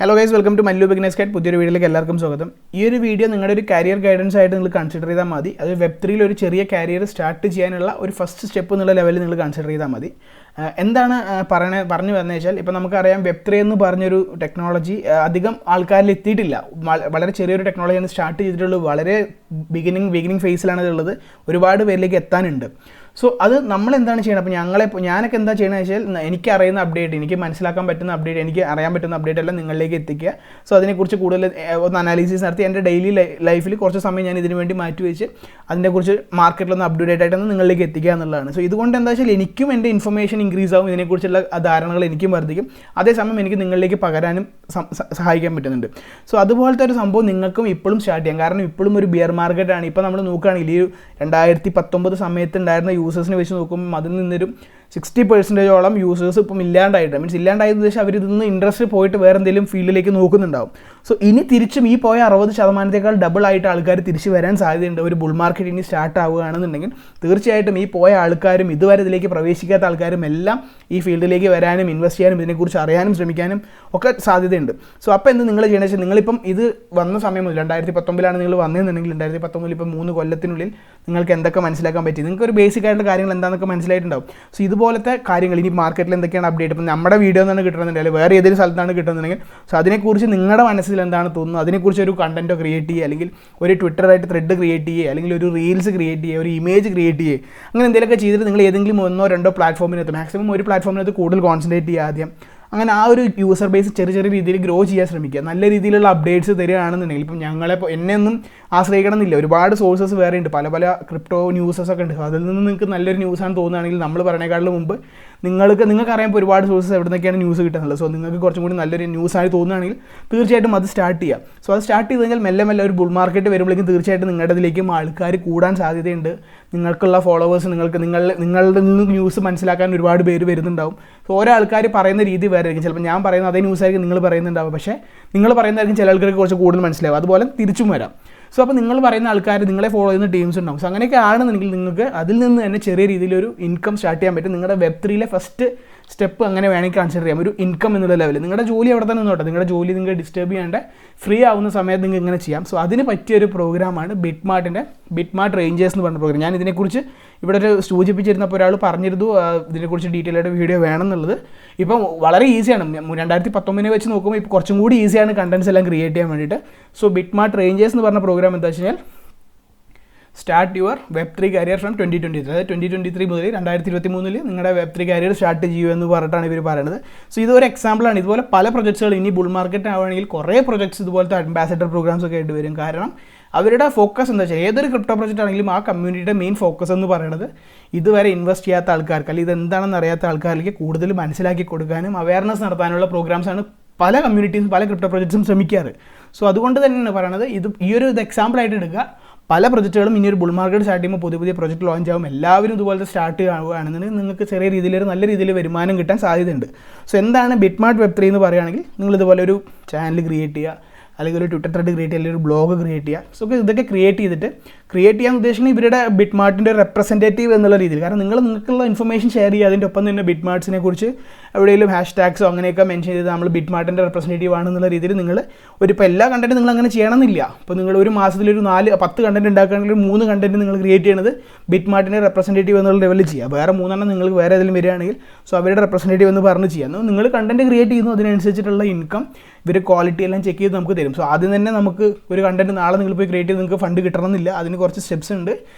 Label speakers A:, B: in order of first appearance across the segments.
A: Hello guys, welcome to Mallu beginners guide. പുതിയൊരു വീഡിയോയിലേക്ക് എല്ലാവർക്കും സ്വാഗതം. ഈ ഒരു വീഡിയോ നിങ്ങളുടെ ഒരു കരിയർ ഗൈഡൻസ് ആയിട്ട് നിങ്ങൾ കൺസിഡർ ചെയ്താൽ മതി. അത് വെബ്3 ഒരു ചെറിയ കരിയർ സ്റ്റാർട്ട് ചെയ്യാനുള്ള ഒരു ഫസ്റ്റ് സ്റ്റെപ്പ് എന്നുള്ള ലെവലിൽ നിങ്ങൾ കൺസിഡർ ചെയ്താൽ മതി. എന്താണ് പറഞ്ഞു വന്നത് വെച്ചാൽ, ഇപ്പോൾ നമുക്കറിയാം വെബ്3 എന്ന് പറഞ്ഞൊരു ടെക്നോളജി അധികം ആൾക്കാരിൽ എത്തിയിട്ടില്ല. വളരെ ചെറിയൊരു ടെക്നോളജിയാണ് സ്റ്റാർട്ട് ചെയ്തിട്ടുള്ളത്. വളരെ ബിഗിനിങ് ഫേസിലാണ് ഇതുള്ളത്. ഒരുപാട് പേരിലേക്ക് എത്താനുണ്ട്. സോ അത് നമ്മൾ എന്താണ് ചെയ്യണം? അപ്പോൾ ഞാനൊക്കെ എന്താ ചെയ്യണമെന്ന് വെച്ചാൽ, എനിക്കറിയുന്ന അപ്ഡേറ്റ്, എനിക്ക് മനസ്സിലാക്കാൻ പറ്റുന്ന അപ്ഡേറ്റ്, എനിക്ക് അറിയാൻ പറ്റുന്ന അപ്ഡേറ്റ് എല്ലാം നിങ്ങളിലേക്ക് എത്തിക്കുക. സോ അതിനെക്കുറിച്ച് കൂടുതൽ ഒന്ന് അനാലിസിസ് നടത്തി എൻ്റെ ഡെയിലി ലൈഫിൽ കുറച്ച് സമയം ഞാൻ ഇതിനു വേണ്ടി മാറ്റി വെച്ച് അതിനെക്കുറിച്ച് മാർക്കറ്റിലൊന്ന് അപ്ഡേറ്റ് ആയിട്ടൊന്ന് നിങ്ങളിലേക്ക് എത്തിക്കുക എന്നുള്ളതാണ്. സോ ഇതുകൊണ്ട് എന്താ വെച്ചാൽ എനിക്കും എൻ്റെ ഇൻഫർമേഷൻ ഇൻക്രീസ് ആവും, ഇതിനെക്കുറിച്ചുള്ള ധാരണകൾ എനിക്കും വർദ്ധിക്കും, അതേസമയം എനിക്ക് നിങ്ങളിലേക്ക് പകരാനും സഹായിക്കാൻ പറ്റുന്നുണ്ട്. സോ അതുപോലത്തെ ഒരു സംഭവം നിങ്ങൾക്കും ഇപ്പോഴും സ്റ്റാർട്ട് ചെയ്യാം. കാരണം ഇപ്പോഴും ഒരു ബിയർ മാർക്കറ്റാണ്. ഇപ്പോൾ നമ്മൾ നോക്കുകയാണെങ്കിൽ ഈ 2019 സമയത്ത് ഉണ്ടായിരുന്ന യൂസേഴ്സിനെ വെച്ച് നോക്കുമ്പോൾ അതിൽ നിന്നൊരു 60% യൂസേഴ്സ് ഇപ്പം ഇല്ലാണ്ടായിട്ട്, ഇല്ലാണ്ടായത് ഉദ്ദേശം അവർ ഇതിൽ നിന്ന് ഇൻട്രസ്റ്റ് പോയിട്ട് വേറെ എന്തെങ്കിലും ഫീൽഡിലേക്ക് നോക്കുന്നുണ്ടാവും. സോ ഇനി തിരിച്ചും ഈ പോയ 60%-േക്കാൾ ഡബിൾ ആയിട്ട് ആൾക്കാർ തിരിച്ച് വരാൻ സാധ്യതയുണ്ട്. ഒരു ബുൾ മാർക്കറ്റ് ഇനി സ്റ്റാർട്ട് ആവുകയാണെന്നുണ്ടെങ്കിൽ തീർച്ചയായിട്ടും ഈ പോയ ആൾക്കാരും ഇതുവരെ ഇതിലേക്ക് പ്രവേശിക്കാത്ത ആൾക്കാരും എല്ലാം ഈ ഫീൽഡിലേക്ക് വരാനും ഇൻവെസ്റ്റ് ചെയ്യാനും ഇതിനെക്കുറിച്ച് അറിയാനും ശ്രമിക്കാനും ഒക്കെ സാധ്യതയുണ്ട്. സോ അപ്പോൾ എന്ത് നിങ്ങൾ ചെയ്യണമെന്ന് വെച്ചാൽ, നിങ്ങളിപ്പം ഇത് വന്ന സമയം മുതൽ 2019 നിങ്ങൾ വന്നതെന്നുണ്ടെങ്കിൽ 2019 ഇപ്പം 3 കൊല്ലത്തിനുള്ളിൽ നിങ്ങൾക്ക് എന്തൊക്കെ മനസ്സിലാക്കാൻ പറ്റി, നിങ്ങൾക്ക് ഒരു ബേസിക് ആയിട്ടുള്ള കാര്യങ്ങൾ എന്താണെന്നൊക്കെ മനസ്സിലായിട്ടുണ്ടാവും. സോ ഇതുപോലത്തെ കാര്യങ്ങൾ ഇനി മാർക്കറ്റിൽ എന്തൊക്കെയാണ് അപ്ഡേറ്റ്, ഇപ്പം നമ്മുടെ വീഡിയോ നിന്നാണ് കിട്ടുന്നുണ്ടെങ്കിൽ വേറെ ഏതെങ്കിലും സ്ഥലത്താണ് കിട്ടുന്നുണ്ടെങ്കിൽ സോ അതിനെക്കുറിച്ച് നിങ്ങളുടെ മനസ്സിൽ എന്താണ് തോന്നുന്നത്, അതിനെക്കുറിച്ച് ഒരു കണ്ടൻറ്റോ ക്രിയേറ്റ് ചെയ്യുക, അല്ലെങ്കിൽ ഒരു ട്വിറ്ററായിട്ട് ത്രെഡ് ക്രിയേറ്റ് ചെയ്യുക, അല്ലെങ്കിൽ ഒരു റീൽസ് ക്രിയേറ്റ് ചെയ്യുക, ഒരു ഇമേജ് ക്രിയേറ്റ് ചെയ്യുക, അങ്ങനെ എന്തെങ്കിലുമൊക്കെ ചെയ്തിട്ട് നിങ്ങൾ ഏതെങ്കിലും 1-2 പ്ലാറ്റ്ഫോമിനകത്ത്, മാക്സിമം ഒരു പ്ലാറ്റ്ഫോമിനകത്ത് കൂടുതൽ കോൺസെൻട്രേറ്റ് ചെയ്യുക ആദ്യം. അങ്ങനെ ആ ഒരു യൂസർ ബേസ് ചെറിയ രീതിയിൽ ഗ്രോ ചെയ്യാൻ ശ്രമിക്കുക. നല്ല രീതിയിലുള്ള അപ്ഡേറ്റ്സ് തരികയാണെന്നുണ്ടെങ്കിൽ, ഇപ്പം എന്നെയൊന്നും ആശ്രയിക്കണമെന്നില്ല, ഒരുപാട് സോഴ്സസ് വേറെ ഉണ്ട്, പല ക്രിപ്റ്റോ ന്യൂസസൊക്കെ ഉണ്ട്. അതിൽ നിന്ന് നിങ്ങൾക്ക് നല്ലൊരു ന്യൂസാണ് തോന്നുകയാണെങ്കിൽ നമ്മൾ പറയണേക്കാളും മുമ്പ് നിങ്ങൾക്കറിയാം ഇപ്പോൾ ഒരുപാട് സോഴ്സസ് എവിടെ നിന്നൊക്കെയാണ് ന്യൂസ് കിട്ടുന്നത്. സോ നിങ്ങൾക്ക് കുറച്ചും കൂടി നല്ലൊരു ന്യൂസായി തോന്നുകയാണെങ്കിൽ തീർച്ചയായിട്ടും അത് സ്റ്റാർട്ട് ചെയ്യുക. സോ അത് സ്റ്റാർട്ട് ചെയ്ത് കഴിഞ്ഞാൽ മെല്ലെ ഒരു ബുൾ മാർക്കറ്റ് വരുമ്പോഴേക്കും തീർച്ചയായിട്ടും നിങ്ങളുടെ ഇതിലേക്കും ആൾക്കാർ കൂടാൻ സാധ്യതയുണ്ട്. നിങ്ങൾക്കുള്ള ഫോളോവേഴ്സ്, നിങ്ങളുടെ നിന്ന് ന്യൂസ് മനസ്സിലാക്കാൻ ഒരുപാട് പേര് വരുന്നുണ്ടാവും. സോ ഓരോ ആൾക്കാർ പറയുന്ന രീതി വേറെ ആയിരിക്കും. ചിലപ്പോൾ ഞാൻ പറയുന്ന അതേ ന്യൂസായിരിക്കും നിങ്ങൾ പറയുന്നുണ്ടാവും, പക്ഷേ നിങ്ങൾ പറയുന്നതായിരിക്കും ചില ആൾക്കാർക്ക് കുറച്ച് കൂടുതൽ മനസ്സിലാവും. അതുപോലെ തിരിച്ചും വരാം. സോ അപ്പോൾ നിങ്ങൾ പറയുന്ന ആൾക്കാർ, നിങ്ങളെ ഫോളോ ചെയ്യുന്ന ടീംസ് ഉണ്ടാവും. സോ അങ്ങനെയൊക്കെ ആണെന്നുണ്ടെങ്കിൽ നിങ്ങൾക്ക് അതിൽ നിന്ന് തന്നെ ചെറിയ രീതിയിലൊരു ഇൻകം സ്റ്റാർട്ട് ചെയ്യാൻ പറ്റും. നിങ്ങളുടെ വെബ്3 ഫസ്റ്റ് സ്റ്റെപ്പ് അങ്ങനെ വേണമെങ്കിൽ കൺസിഡർ ചെയ്യാം, ഒരു ഇൻകം എന്നുള്ള ലെവലിൽ. നിങ്ങളുടെ ജോലി അവിടെ തന്നെ നിന്നോട്ടെ, നിങ്ങളുടെ ജോലി നിങ്ങൾ ഡിസ്റ്റർബ് ചെയ്യാണ്ട് ഫ്രീ ആവുന്ന സമയത്ത് നിങ്ങൾക്ക് ഇങ്ങനെ ചെയ്യാം. സോ അതിന് പറ്റിയൊരു പ്രോഗ്രാമാണ് BITMART റേഞ്ചേഴ്സ് എന്ന് പറഞ്ഞ പ്രോഗ്രാം. ഞാൻ ഇതിനെക്കുറിച്ച് ഇവിടെ ഒരു സൂചിപ്പിച്ചിരുന്നപ്പോൾ ഒരാൾ പറഞ്ഞിരുന്നു ഇതിനെക്കുറിച്ച് ഡീറ്റെയിൽ ആയിട്ട് വീഡിയോ വേണമെന്നുള്ളത്. ഇപ്പം വളരെ ഈസിയാണ്, 2019 വെച്ച് നോക്കുമ്പോൾ ഇപ്പോൾ കുറച്ചും കൂടി ഈസിയാണ് കണ്ടൻസ് എല്ലാം ക്രിയേറ്റ് ചെയ്യാൻ വേണ്ടിയിട്ട്. സോ BITMART റേഞ്ചേഴ്സ് എന്ന് പറഞ്ഞ പ്രോഗ്രാം എന്താ വെച്ച് കഴിഞ്ഞാൽ, സ്റ്റാർട്ട് യുവർ വെബ്3 കരിയർ ഫ്രം 2023, അതായത് 2023 മുതൽ 2023 നിങ്ങളുടെ വെബ്3 കരിയർ സ്റ്റാർട്ട് ചെയ്യുക എന്ന് പറഞ്ഞിട്ടാണ് ഇവർ പറയുന്നത്. സോ ഇതൊരു എക്സാമ്പിളാണ്. ഇതുപോലെ പല പ്രൊജക്ട്സുകൾ ഇനി ബുൾ മാർക്കറ്റ് ആവുകയാണെങ്കിൽ കുറേ പ്രൊജക്ട്സ് ഇതുപോലത്തെ അംബാസഡർ പ്രോഗ്രാംസ് ഒക്കെ ആയിട്ട് വരും. കാരണം അവരുടെ ഫോക്കസ് എന്താ വെച്ചാൽ, ഏതൊരു ക്രിപ്റ്റോ പ്രൊജക്റ്റ് ആണെങ്കിലും ആ കമ്മ്യൂണിറ്റിയുടെ മെയിൻ ഫോക്കസ് എന്ന് പറയുന്നത് ഇതുവരെ ഇൻവെസ്റ്റ് ചെയ്യാത്ത ആൾക്കാർക്ക്, അല്ലെങ്കിൽ ഇതെന്താണെന്ന് അറിയാത്ത ആൾക്കാർക്ക് കൂടുതൽ മനസ്സിലാക്കി കൊടുക്കാനും അവയർനെസ് നടത്താനുള്ള പ്രോഗ്രാംസാണ് പല കമ്മ്യൂണിറ്റീസും പല ക്രിപ്റ്റോ പ്രൊജക്ട്സും ശ്രമിക്കാറ്. സോ അതുകൊണ്ട് തന്നെയാണ് പറയുന്നത്, ഇത് എക്സാമ്പിളായിട്ട് എടുക്കുക. പല പ്രൊജക്റ്റുകളും ഇനി ഒരു ബുൾ മാർക്കറ്റ് സ്റ്റാർട്ട് ചെയ്യുമ്പോൾ പുതിയ പ്രൊജക്റ്റ് ലോഞ്ച് ആകും. എല്ലാവരും ഇതുപോലത്തെ സ്റ്റാർട്ട് ആവുകയാണെന്നുണ്ടെങ്കിൽ നിങ്ങൾക്ക് ചെറിയ രീതിയിൽ നല്ല രീതിയിൽ വരുമാനം കിട്ടാൻ സാധ്യതയുണ്ട്. സോ എന്താണ് BITMART വെബ്3 എന്ന് പറയുകയാണെങ്കിൽ, നിങ്ങൾ ഇതുപോലെ ഒരു ചാനൽ ക്രിയേറ്റ് ചെയ്യുക, അല്ലെങ്കിൽ ഒരു ട്വിറ്റർ ത്രെഡ് ക്രിയേറ്റ് ചെയ്യുക, അല്ലെങ്കിൽ ഒരു ബ്ലോഗ് ക്രിയേറ്റ് ചെയ്യുക. സോ ഇതൊക്കെ ക്രിയേറ്റ് ചെയ്യാൻ ഉദ്ദേശിക്കുന്നത് ഇവരുടെ BITMARTൻ്റെ റെപ്രസെൻറ്റേറ്റീവ് എന്നുള്ള രീതിയിൽ. കാരണം നിങ്ങൾക്കുള്ള ഇൻഫർമേഷൻ ഷെയർ ചെയ്യുക, അതിൻ്റെ ഒപ്പം തന്നെ BITMARTസിനെ കുറിച്ച് എവിടെയെങ്കിലും #ടാഗ്സോ അങ്ങനെയൊക്കെ മെൻഷൻ ചെയ്ത് നമ്മൾ BITMARTൻ്റെ റെപ്രസെൻറ്റേറ്റീവ് ആണെന്നുള്ള രീതിയിൽ നിങ്ങൾ ഇപ്പോൾ എല്ലാ കണ്ടൻറ്റും നിങ്ങൾ അങ്ങനെ ചെയ്യണമെന്നില്ല. ഇപ്പോൾ നിങ്ങൾ ഒരു മാസത്തിലൊരു 4-10 കണ്ടൻറ്റ് ഉണ്ടാക്കുകയാണെങ്കിൽ 3 കണ്ടൻറ്റ് നിങ്ങൾ ക്രിയേറ്റ് ചെയ്യുന്നത് BITMARTൻ്റെ റെപ്രസെൻറ്റേറ്റീവ് എന്നുള്ള ലെവലിൽ ചെയ്യുക. വേറെ 3 നിങ്ങൾക്ക് വേറെ ഏതെങ്കിലും വരികയാണെങ്കിൽ സോ അവരുടെ റെപ്രസെൻറ്റേറ്റീവ് എന്ന് പറഞ്ഞ് ചെയ്യുക. നിങ്ങൾ കണ്ടൻറ്റ് ക്രിയേറ്റ് ചെയ്യുന്നു, അതിനനുസരിച്ചിട്ടുള്ള ഇൻകം ഇവർ ക്വാളിറ്റി എല്ലാം ചെക്ക് ചെയ്ത് നമുക്ക് തരും. സോ ആദ്യം തന്നെ നമുക്ക് ഒരു കണ്ടൻറ്റ് നാളെ നിങ്ങൾ പോയി ക്രിയേറ്റ് ചെയ്ത് നിങ്ങൾക്ക് ഫണ്ട് കിട്ടണമെന്നില്ല. അതിന് കുറച്ച് സ്റ്റെപ്സ് ഉണ്ട്.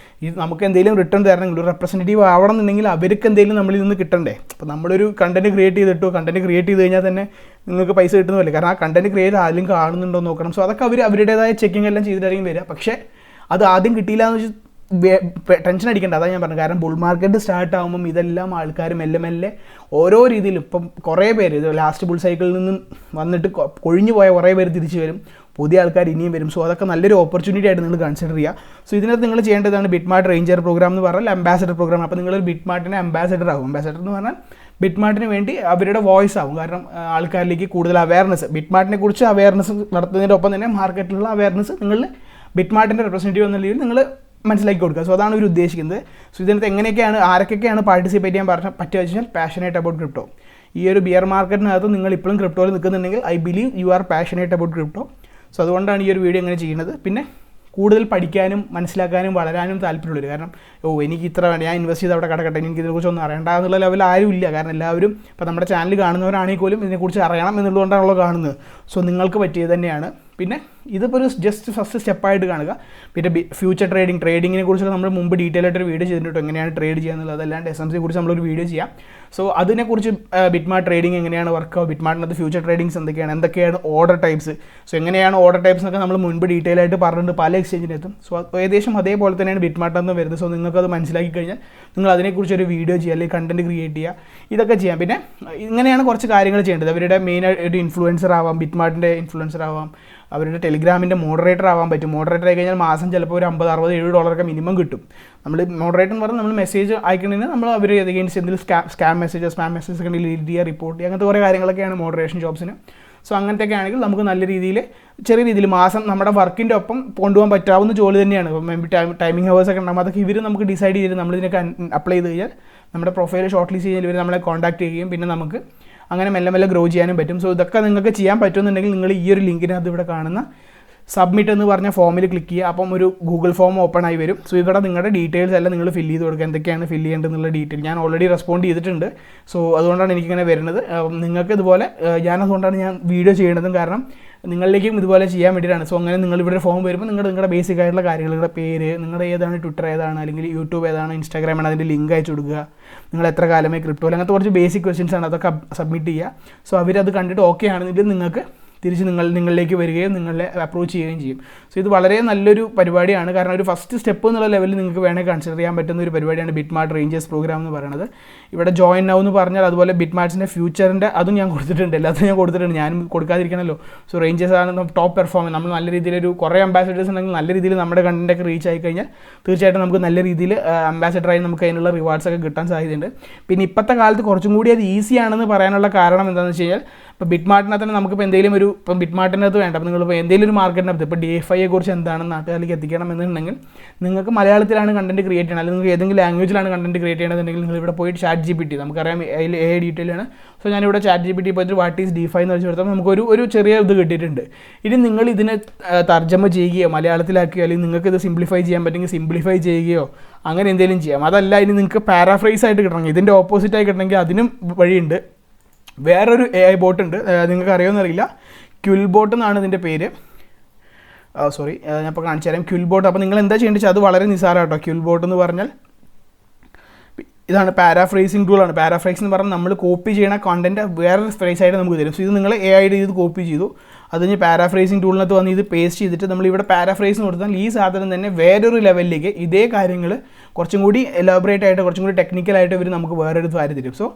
A: ഇത് നമുക്ക് എന്തെങ്കിലും റിട്ടേൺ തരണമെങ്കിൽ, ഒരു റെപ്രസെൻറ്റേറ്റീവ് ആവണമെന്നുണ്ടെങ്കിൽ അവർക്ക് എന്തെങ്കിലും നമ്മളിൽ നിന്ന് കിട്ടണ്ടേ. അപ്പോൾ നമ്മളൊരു കണ്ടൻറ്റ് ക്രിയേറ്റ് ചെയ്ത് കഴിഞ്ഞാൽ തന്നെ നിങ്ങൾക്ക് പൈസ കിട്ടുന്നില്ല. കാരണം ആ കണ്ടൻറ്റ് ക്രിയേറ്റ് ആദ്യം കാണുന്നുണ്ടോ എന്ന് നോക്കണം. സോ അതൊക്കെ അവരുടേതായ ചെക്കിങ് എല്ലാം ചെയ്തിട്ടായിരിക്കും വരിക. പക്ഷേ അത് ആദ്യം കിട്ടിയില്ല എന്ന് വെച്ചാൽ ടെൻഷൻ അടിക്കേണ്ട, അതാണ് ഞാൻ പറഞ്ഞത്. കാരണം ബുൾ മാർക്കറ്റ് സ്റ്റാർട്ട് ആകുമ്പം ഇതെല്ലാം ആൾക്കാർ മെല്ലെ ഓരോ രീതിയിലും, ഇപ്പം കുറേ പേര് ഇത് ലാസ്റ്റ് ബുൾ സൈക്കിളിൽ നിന്നും വന്നിട്ട് കൊഴിഞ്ഞു പോയ കുറേ പേര് തിരിച്ചു വരും, പുതിയ ആൾക്കാർ ഇനിയും വരും. സോ അതൊക്കെ നല്ലൊരു ഓപ്പർച്യൂണിറ്റി ആയിട്ട് നിങ്ങൾ കൺസിഡർ ചെയ്യുക. സോ ഇതിനകത്ത് നിങ്ങൾ ചെയ്യേണ്ടതാണ് BITMART റേഞ്ചർ പ്രോഗ്രാം എന്ന് പറഞ്ഞാൽ അംബാസഡർ പ്രോഗ്രാം. അപ്പോൾ നിങ്ങൾ BITMARTൻ്റെ അംബാസഡർ ആകും. അംബാസഡർ എന്ന് പറഞ്ഞാൽ BITMARTന് വേണ്ടി അവരുടെ വോയിസ് ആവും. കാരണം ആൾക്കാരിലേക്ക് കൂടുതൽ അവയർനെസ്, BITMARTനെ കുറിച്ച് അവയർനെസ് നടത്തുന്നതിൻ്റെ ഒപ്പം തന്നെ മാർക്കറ്റിലുള്ള അവയർനെസ് നിങ്ങൾ BITMARTൻ്റെ റെപ്രസെൻറ്റേറ്റീവ് എന്ന രീതിയിൽ നിങ്ങൾ മനസ്സിലാക്കി കൊടുക്കുക. സോ അതാണ് ഇവർ ഉദ്ദേശിക്കുന്നത്. സോ ഇതിനകത്ത് ആരൊക്കെയാണ് പാർട്ടിസിപ്പേറ്റ് ചെയ്യാൻ പറ്റുക വെച്ചാൽ, പാഷനേറ്റ് അബൌട്ട് ക്രിപ്റ്റോ, ഈ ഒരു ബിയർ മാർക്കറ്റിനകത്ത് നിങ്ങൾ ഇപ്പോഴും ക്രിപ്റ്റോയിൽ നിൽക്കുന്നുണ്ടെങ്കിൽ I believe you are passionate about crypto. So അതുകൊണ്ടാണ് ഈ ഒരു വീഡിയോ ഇങ്ങനെ ചെയ്യുന്നത്. പിന്നെ കൂടുതൽ പഠിക്കാനും മനസ്സിലാക്കാനും വളരാനും താല്പര്യമുള്ളവർ, കാരണം എനിക്ക് ഇത്ര വേണ്ട, ഞാൻ ഇൻവെസ്റ്റ് ചെയ്ത് അവിടെ കിടക്കട്ടെ, എനിക്ക് ഇതിനെക്കുറിച്ചൊന്നും അറിയണ്ട എന്നുള്ള ലെവൽ ആരും ഇല്ല. കാരണം എല്ലാവരും ഇപ്പോൾ നമ്മുടെ ചാനൽ കാണുന്നവരാണെങ്കിൽ പോലും ഇതിനെക്കുറിച്ച് അറിയണം എന്നുള്ളതുകൊണ്ടാണല്ലോ കാണുന്നത്. സോ നിങ്ങൾക്ക് പറ്റിയത് തന്നെയാണ്. പിന്നെ ഇതിപ്പോൾ ഒരു ജസ്റ്റ് ഫസ്റ്റ് സ്റ്റെപ്പായിട്ട് കാണുക. പിന്നെ ഫ്യൂച്ചർ ട്രേഡിങ്ങിനെ കുറിച്ചൊക്കെ നമ്മൾ മുമ്പ് ഡീറ്റെയിൽ ആയിട്ടൊരു വീഡിയോ ചെയ്തിട്ടുണ്ട്, എങ്ങനെയാണ് ട്രേഡ് ചെയ്യുക അതല്ലാണ്ട് SMCയെ കുറിച്ച് നമ്മളൊരു വീഡിയോ ചെയ്യാം. സോ അതിനെക്കുറിച്ച് BITMART ട്രേഡിംഗ് എങ്ങനെയാണ് വർക്ക് ആവുക, BITMARTനകത്ത് ഫ്യൂച്ചർ ട്രേഡിങ്സ് എന്തൊക്കെയാണ് ഓർഡർ ടൈപ്സ്, സോ എങ്ങനെയാണ് ഓർഡർ ടൈപ്സ് എന്നൊക്കെ നമ്മൾ മുൻപ് ഡീറ്റെയിൽ ആയിട്ട് പറഞ്ഞിട്ടുണ്ട് പല എക്സ്ചേഞ്ചിനെത്തും. സോ ഏകദേശം അതേപോലെ തന്നെയാണ് BITMARTനകത്ത് വരുന്നത്. സോ നിങ്ങൾക്കത് മനസ്സിലാക്കി കഴിഞ്ഞാൽ നിങ്ങൾ അതിനെക്കുറിച്ചൊരു വീഡിയോ ചെയ്യുക, അല്ലെങ്കിൽ കണ്ടൻറ്റ് ക്രിയേറ്റ് ചെയ്യുക, ഇതൊക്കെ ചെയ്യാം. പിന്നെ ഇങ്ങനെയാണ് കുറച്ച് കാര്യങ്ങൾ ചെയ്യേണ്ടത്. അവരുടെ മെയിൻ ഒരു ഇൻഫ്ലുവൻസർ ആവാം, BITMARTൻ്റെ ഇൻഫ്ലുവൻസർ ആവാം, അവരുടെ ടെലിഗ്രാമിൻ്റെ മോഡറേറ്റർ ആവാൻ പറ്റും. മോഡറേറ്റർ ആയി കഴിഞ്ഞാൽ മാസം ചിലപ്പോൾ ഒരു $50, $60, $70 മിനിമം കിട്ടും. നമ്മൾ മോഡറേറ്റർ എന്ന് പറഞ്ഞാൽ നമ്മൾ മെസ്സേജ് അയക്കുന്നതിന് നമ്മൾ അവർ അഗെയിൻസ്റ്റ് എന്തെങ്കിലും സ്പാം മെസ്സേജസ് ഒക്കെ ഉണ്ടെങ്കിൽ ഡിലീറ്റ് ചെയ്യുക, റിപ്പോർട്ട് ചെയ്യുക, അങ്ങനത്തെ കുറേ കാര്യങ്ങളൊക്കെയാണ് മോഡറേഷൻ ജോബ്സിന്. സോ അങ്ങനത്തെയൊക്കെ ആണെങ്കിൽ നമുക്ക് നല്ല രീതിയിൽ ചെറിയ രീതിയിൽ മാസം നമ്മുടെ വർക്കിൻ്റെ ഒപ്പം കൊണ്ടുപോകാൻ പറ്റാവുന്ന ജോലി തന്നെയാണ്. ഇപ്പം ടൈമിംഗ് ഹവേഴ്സൊക്കെ ഉണ്ടാകും, അതൊക്കെ ഇവർ നമുക്ക് ഡിസൈഡ് ചെയ്ത് നമ്മളിതിനൊക്കെ അപ്ലൈ ചെയ്ത് കഴിഞ്ഞാൽ നമ്മുടെ പ്രൊഫൈൽ ഷോർട്ട് ലിസ്റ്റ് ചെയ്താൽ ഇവർ നമ്മളെ കോൺടാക്ട് ചെയ്യുകയും പിന്നെ നമുക്ക് അങ്ങനെ മെല്ലെ ഗ്രോ ചെയ്യാനും പറ്റും. സോ ഇതൊക്കെ നിങ്ങൾക്ക് ചെയ്യാൻ പറ്റുമെന്നുണ്ടെങ്കിൽ നിങ്ങൾ ഈ ഒരു ലിങ്കിനകത്ത് ഇവിടെ കാണുന്ന സബ്മിറ്റ് എന്ന് പറഞ്ഞ ഫോമിൽ ക്ലിക്ക് ചെയ്യുക. അപ്പം ഒരു ഗൂഗിൾ ഫോം ഓപ്പൺ ആയി വരും. സോ ഇവിടെ നിങ്ങളുടെ ഡീറ്റെയിൽസ് എല്ലാം നിങ്ങൾ ഫില്ല് ചെയ്ത് കൊടുക്കുക, എന്തൊക്കെയാണ് ഫില്ല് ചെയ്യേണ്ടതെന്നുള്ള ഡീറ്റെയിൽ. ഞാൻ ഓൾറെഡി റെസ്പോണ്ട് ചെയ്തിട്ടുണ്ട്. സോ അതുകൊണ്ടാണ് എനിക്കിങ്ങനെ വരുന്നത്. നിങ്ങൾക്ക് ഇതുപോലെ അതുകൊണ്ടാണ് ഞാൻ വീഡിയോ ചെയ്യേണ്ടതും, കാരണം നിങ്ങളിലേക്കും ഇതുപോലെ ചെയ്യാൻ വേണ്ടിയിട്ടാണ്. സോ അങ്ങനെ നിങ്ങൾ ഇവിടെ ഫോം വരുമ്പോൾ നിങ്ങളുടെ ബേസിക് ആയിട്ടുള്ള കാര്യങ്ങൾ, നിങ്ങളുടെ പേര്, നിങ്ങളുടെ ഏതാണ് ട്വിറ്റർ ഏതാണ്, അല്ലെങ്കിൽ യൂട്യൂബ് ഏതാണ്, ഇൻസ്റ്റാഗ്രാമാണ്, അതിൻ്റെ ലിങ്ക് അയച്ചു കൊടുക്കുക, നിങ്ങൾ എത്ര കാലമായി ക്രിപ്റ്റോയിൽ, അങ്ങനത്തെ കുറച്ച് ബേസിക് ക്വസ്റ്റ്യൻസ് ആണ്, അതൊക്കെ സബ്മിറ്റ് ചെയ്യുക. സോ അവരത് കണ്ടിട്ട് ഓക്കെ ആണെന്നെങ്കിൽ നിങ്ങൾക്ക് തിരിച്ച് നിങ്ങളിലേക്ക് വരികയും നിങ്ങളെ അപ്രോച്ച് ചെയ്യുകയും ചെയ്യും. സോ ഇത് വളരെ നല്ലൊരു പരിപാടിയാണ്, കാരണം ഒരു ഫസ്റ്റ് സ്റ്റെപ്പ് എന്നുള്ള ലെവലിൽ നിങ്ങൾക്ക് വേണമെങ്കിൽ കൺസിഡർ ചെയ്യാൻ പറ്റുന്ന ഒരു പരിപാടിയാണ് BITMART റേഞ്ചേഴ്സ് പ്രോഗ്രാം എന്ന് പറയുന്നത്. ഇവിടെ ജോയിൻ നൗ എന്ന് പറഞ്ഞാൽ അതുപോലെ BITMARTസിൻ്റെ ഫ്യൂച്ചറിൻ്റെ അതും ഞാൻ കൊടുത്തിട്ടുണ്ട്, എല്ലാത്തും ഞാൻ കൊടുത്തിട്ടുണ്ട്, ഞാനും കൊടുക്കാതിരിക്കണമല്ലോ. സോ റേഞ്ചേഴ്സ് ആണ് ടോപ്പ് പെർഫോമൻസ്. നമ്മൾ നല്ല രീതിയിലൊരു കുറേ അംബാസിഡേഴ്സ് ഉണ്ടെങ്കിൽ നല്ല രീതിയിൽ നമ്മുടെ കണ്ടൻറ്റൊക്കെ റീച്ച് ആയി കഴിഞ്ഞാൽ തീർച്ചയായിട്ടും നമുക്ക് നല്ല രീതിയിൽ അംബാസിഡറായി നമുക്ക് അതിനുള്ള റിവാർഡ്സ് ഒക്കെ കിട്ടാൻ സാധ്യതയുണ്ട്. പിന്നെ ഇപ്പോഴത്തെ കാലത്ത് കുറച്ചും കൂടി അത് ഈസി ആണെന്ന് പറയാനുള്ള കാരണം എന്താണെന്ന് വെച്ച് കഴിഞ്ഞാൽ, ഇപ്പോൾ BITMARTനകത്ത് തന്നെ നമുക്കിപ്പോൾ എന്തെങ്കിലും ഇപ്പം BITMARTനകത്ത് വേണ്ട, അപ്പോൾ നിങ്ങളിപ്പോൾ എന്തെങ്കിലും ഒരു മാർക്കറ്റിനകത്ത് ഇപ്പോൾ DeFiയെ കുറിച്ച് എന്താണെന്ന് നാട്ടുകാരിലേക്ക് എത്തിക്കണം എന്നുണ്ടെങ്കിൽ നിങ്ങൾക്ക് മലയാളത്തിലാണ് കണ്ടൻറ്റ് ക്രിയേറ്റ് ചെയ്യണം, അല്ലെങ്കിൽ നിങ്ങൾക്ക് ഏതെങ്കിലും ലാംഗ്വേജിലാണ് കണ്ടൻറ്റ് ക്രിയേറ്റ് ചെയ്യണമെന്നുണ്ടെങ്കിൽ നിങ്ങൾ ഇവിടെ പോയിട്ട് chatgpt, നമുക്കറിയാം അതിൽ ഡീറ്റെയിൽ ആണ്. സോ ഞാനിവിടെ chatgpt പോയിട്ട് വാട്ട് ഈസ് DeFi എന്ന് വെച്ച് കൊടുത്താൽ നമുക്കൊരു ചെറിയ ഇത് കിട്ടിയിട്ടുണ്ട്. ഇനി നിങ്ങൾ ഇതിനെ തർജ്ജമ ചെയ്യുകയോ മലയാളത്തിലാക്കുകയോ, അല്ലെങ്കിൽ നിങ്ങൾക്ക് ഇത് സിംപ്ലിഫൈ ചെയ്യാൻ പറ്റുമെങ്കിൽ സിംപ്ലിഫൈ ചെയ്യുകയോ അങ്ങനെ എന്തെങ്കിലും ചെയ്യാം. അതല്ല ഇനി നിങ്ങൾക്ക് പാരാഫ്രൈസ് ആയിട്ട് കിട്ടണമെങ്കിൽ, ഇതിൻ്റെ ഓപ്പോസിറ്റായി കിട്ടണമെങ്കിൽ അതിനും വഴിയുണ്ട്. വേറൊരു AI ബോട്ട് ഉണ്ട്, നിങ്ങൾക്ക് അറിയുമെന്നറിയില്ല, ക്യുൽബോട്ട് എന്നാണ് ഇതിൻ്റെ പേര്. സോറി, ഞാൻ ഇപ്പോൾ കാണിച്ചു തരാം ക്യുൽബോട്ട്. അപ്പോൾ നിങ്ങൾ എന്താ ചെയ്യേണ്ടത് വെച്ചാൽ അത് വളരെ നിസ്സാരം കേട്ടോ. ക്യുൽബോട്ട് എന്ന് പറഞ്ഞാൽ ഇതാണ് പാരാഫ്രേസിംഗ് ടൂളാണ്. പാരാഫ്രൈസ് എന്ന് പറഞ്ഞാൽ നമ്മൾ കോപ്പി ചെയ്യണ കണ്ടൻറ്റ് വേറെ ഫ്രേസ് ആയിട്ട് നമുക്ക് തരും. സോ ഇത് നിങ്ങൾ AI ഇത് കോപ്പി ചെയ്തു, അത് കഴിഞ്ഞ് പാരാഫ്രൈസിംഗ് ടൂളിനകത്ത് വന്ന് ഇത് പേസ്റ്റ് ചെയ്തിട്ട് നമ്മളിവിടെ പാരാഫ്രൈസ് കൊടുത്താൽ ഈ സാധനം തന്നെ വേറൊരു ലെവലിലേക്ക് ഇതേ കാര്യങ്ങൾ കുറച്ചും കൂടി എലാബറേറ്റ് ആയിട്ട് കുറച്ചും കൂടി ടെക്നിക്കലായിട്ട് ഇവർ നമുക്ക് വേറൊരു കാര്യം തരും. സോ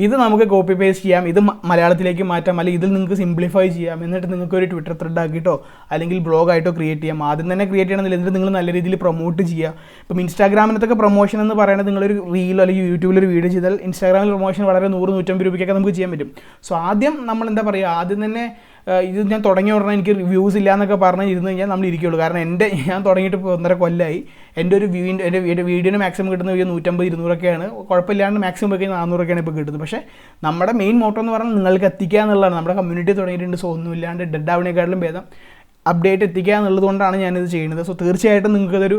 A: ഇത് നമുക്ക് കോപ്പി പേസ്റ്റ് ചെയ്യാം, ഇത് മലയാളത്തിലേക്ക് മാറ്റാം, അല്ലെങ്കിൽ ഇതിൽ നിങ്ങൾക്ക് സിംപ്ലിഫൈ ചെയ്യാം, എന്നിട്ട് നിങ്ങൾക്ക് ഒരു ട്വിറ്റർ ത്രെഡ് ആക്കിയിട്ടോ അല്ലെങ്കിൽ ബ്ലോഗായിട്ടോ ക്രിയേറ്റ് ചെയ്യാം. ആദ്യം തന്നെ ക്രിയേറ്റ് ചെയ്യണമെന്നില്ല, എന്നിട്ട് നിങ്ങൾ നല്ല രീതിയിൽ പ്രൊമോട്ട് ചെയ്യുക. ഇപ്പം ഇൻസ്റ്റാഗ്രാമിനകത്തൊക്കെ പ്രൊമോഷൻ എന്ന് പറയുന്നത് നിങ്ങളൊരു റീലോ അല്ലെങ്കിൽ യൂട്യൂബിലൊരു വീഡിയോ ചെയ്താൽ ഇൻസ്റ്റാഗ്രാമിൽ പ്രൊമോഷൻ വളരെ 100-150 രൂപയ്ക്കൊക്കെ നമുക്ക് ചെയ്യാൻ പറ്റും. സോ ആദ്യം നമ്മൾ എന്താ പറയുക, ആദ്യം തന്നെ ഇത് ഞാൻ തുടങ്ങിയ ഉടനെ എനിക്ക് വ്യൂസ് ഇല്ല എന്നൊക്കെ പറഞ്ഞ് ഇരുന്ന് കഴിഞ്ഞാൽ നമ്മൾ ഇരിക്കുകയുള്ളൂ. കാരണം ഞാൻ തുടങ്ങിയിട്ട് ഇപ്പോൾ 1.5 കൊല്ലമായി. എൻ്റെ വീഡിയോന് മാക്സിമം കിട്ടുന്ന 150-200ഒക്കെയാണ്, കുഴപ്പമില്ലാണ്ട് മാക്സിമം പോയി 400ഒക്കെയാണ് ഇപ്പോൾ കിട്ടുന്നത്. പക്ഷേ നമ്മുടെ മെയിൻ മോട്ടോ എന്ന് പറഞ്ഞാൽ നിങ്ങൾക്ക് എത്തിക്കുക എന്നുള്ളതാണ്. നമ്മുടെ കമ്മ്യൂണിറ്റി തുടങ്ങിയിട്ടുണ്ട്, സോ ഒന്നുമില്ലാണ്ട് ഡെഡ് ആവണേക്കാട്ടിലും ഭേദം അപ്ഡേറ്റ് എത്തിക്കുക എന്നുള്ളതുകൊണ്ടാണ് ഞാനിത് ചെയ്യുന്നത്. സോ തീർച്ചയായിട്ടും നിങ്ങൾക്കതൊരു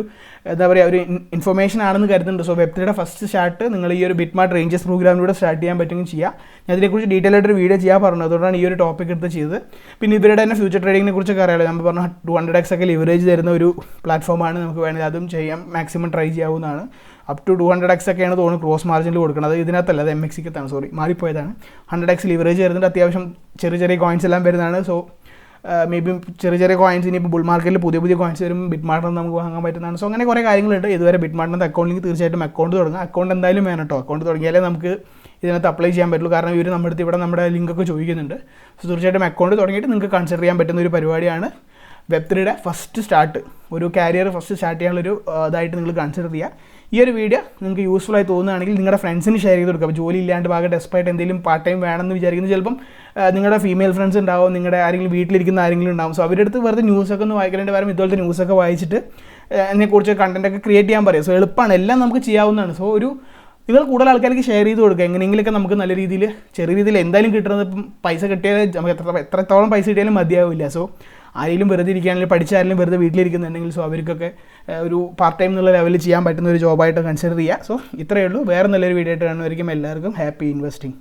A: എന്താ പറയുക ഒരു ഇൻഫർമേഷൻ ആണെന്ന് കരുതുന്നുണ്ട്. സോ Web3യുടെ ഫസ്റ്റ് സ്റ്റാർട്ട് നിങ്ങൾ ഈ ഒരു BITMART റേഞ്ചസ് പ്രോഗ്രാമിലൂടെ സ്റ്റാർട്ട് ചെയ്യാൻ പറ്റുമെങ്കിൽ ചെയ്യാം. ഞാൻ അതിനെക്കുറിച്ച് ഡീറ്റെയിൽ ആയിട്ടൊരു വീഡിയോ ചെയ്യാൻ പറഞ്ഞു, അതുകൊണ്ടാണ് ഈ ഒരു ടോപ്പിക് എടുത്ത് ചെയ്തത്. പിന്നെ ഇവരുടെ തന്നെ ഫ്യൂച്ചർ ട്രേഡിങ്ങിനെ കുറിച്ചൊക്കെ അറിയാമല്ലോ, നമ്മൾ പറഞ്ഞ 200x ഒക്കെ ലിവറേജ് തരുന്ന ഒരു പ്ലാറ്റ്ഫോമാണ്. നമുക്ക് വേണമെങ്കിൽ അതും ചെയ്യാം, മാക്സിമം ട്രൈ ചെയ്യാവുന്നതാണ്. അപ് ടു 200x ഒക്കെയാണ് തോന്നുന്നു ക്രോസ് മാർജിനിൽ കൊടുക്കുന്നത്. അത് ഇതിനകത്തല്ല, അത് MXക്കത്താണ്, സോറി മാറിപ്പോയതാണ്. 100x ലിവറേജ് വരുന്നുണ്ട്, അത്യാവശ്യം ചെറിയ കോയിൻസ് എല്ലാം വരുന്നതാണ്. സോ മേ ബി ചെറിയ കോയിൻസ് ഇനിയിപ്പോൾ ബുൾ മാർക്കറ്റിൽ പുതിയ കോയിൻസ് വരും, BITMART നമുക്ക് വാങ്ങാൻ പറ്റുന്നതാണ്. സോ അങ്ങനെ കുറേ കാര്യങ്ങളുണ്ട്. ഇതുവരെ BITMARTനകത്ത് അക്കൗണ്ടിലേക്ക് തീർച്ചയായിട്ടും അക്കൗണ്ട് തുടങ്ങുക. അക്കൗണ്ട് എന്തായാലും വേണം കേട്ടോ, അക്കൗണ്ട് തുടങ്ങിയാലേ നമുക്ക് ഇതിനകത്ത് അപ്ലൈ ചെയ്യാൻ പറ്റുള്ളൂ. കാരണം ഇവർ നമ്മുടെ അടുത്ത് ഇവിടെ നമ്മുടെ ലിങ്കൊക്കെ ചോദിക്കുന്നുണ്ട്. സോ തീർച്ചയായിട്ടും അക്കൗണ്ട് തുടങ്ങിയിട്ട് നിങ്ങൾക്ക് കൺസിഡർ ചെയ്യാൻ പറ്റുന്ന ഒരു പരിപാടിയാണ് Web3യുടെ ഫസ്റ്റ് സ്റ്റാർട്ട്. ഒരു കാരിയർ ഫസ്റ്റ് സ്റ്റാർട്ട് ചെയ്യാനുള്ളൊരു ഇതായിട്ട് നിങ്ങൾ കൺസിഡർ ചെയ്യുക. ഈ ഒരു വീഡിയോ നിങ്ങൾക്ക് യൂസ്ഫുൾ ആയി തോന്നുകയാണെങ്കിൽ നിങ്ങളുടെ ഫ്രണ്ട്സിന് ഷെയർ ചെയ്ത് കൊടുക്കുക. അപ്പോൾ ജോലി ഇല്ലാണ്ട് ഭാഗം ഡെസ്പായിട്ട് എന്തെങ്കിലും പാർട്ട് ടൈം വേണമെന്ന് വിചാരിക്കുന്നത് ചിലപ്പം നിങ്ങളുടെ ഫീമെയിൽ ഫ്രണ്ട്സ് ഉണ്ടാവും, നിങ്ങളുടെ ആരെങ്കിലും വീട്ടിലിരിക്കുന്ന ആരെങ്കിലും ഉണ്ടാവും. സോ അവരുടെ അടുത്ത് വെറുതെ ന്യൂസൊക്കെ ഒന്ന് വായിക്കേണ്ട പകരം ഇതുപോലത്തെ ന്യൂസൊക്കെ വായിച്ചിട്ട് അതിനെക്കുറിച്ച് കണ്ടൻറ്റൊക്കെ ക്രിയേറ്റ് ചെയ്യാൻ പറയും. സോ എളുപ്പമാണ്, എല്ലാം നമുക്ക് ചെയ്യാവുന്നതാണ്. സോ ഒരു നിങ്ങൾ കൂടുതൽ ആൾക്കാർക്ക് ഷെയർ ചെയ്ത് കൊടുക്കുക. എങ്ങനെയെങ്കിലുമൊക്കെ നമുക്ക് നല്ല രീതിയിൽ ചെറിയ രീതിയിൽ എന്തായാലും കിട്ടുന്നത് ഇപ്പം പൈസ കിട്ടിയാൽ നമുക്ക് എത്രത്തോളം പൈസ കിട്ടിയാലും മതിയാവില്ല. സോ ആരെങ്കിലും വെറുതെ ഇരിക്കുകയാണെങ്കിൽ പഠിച്ചാരെങ്കിലും വെറുതെ വീട്ടിലിരിക്കുന്നുണ്ടെങ്കിൽ സോ അവർക്കൊക്കെ ഒരു പാർട്ട് ടൈം എന്നുള്ള ലെവലിൽ ചെയ്യാൻ പറ്റുന്ന ഒരു ജോബായിട്ട് കൺസിഡർ ചെയ്യുക. സോ ഇത്രയേ ഉള്ളൂ. വേറെ നല്ലൊരു വീഡിയോ ആയിട്ട് കാണുമായിരിക്കും. എല്ലാവർക്കും ഹാപ്പി ഇൻവെസ്റ്റിംഗ്.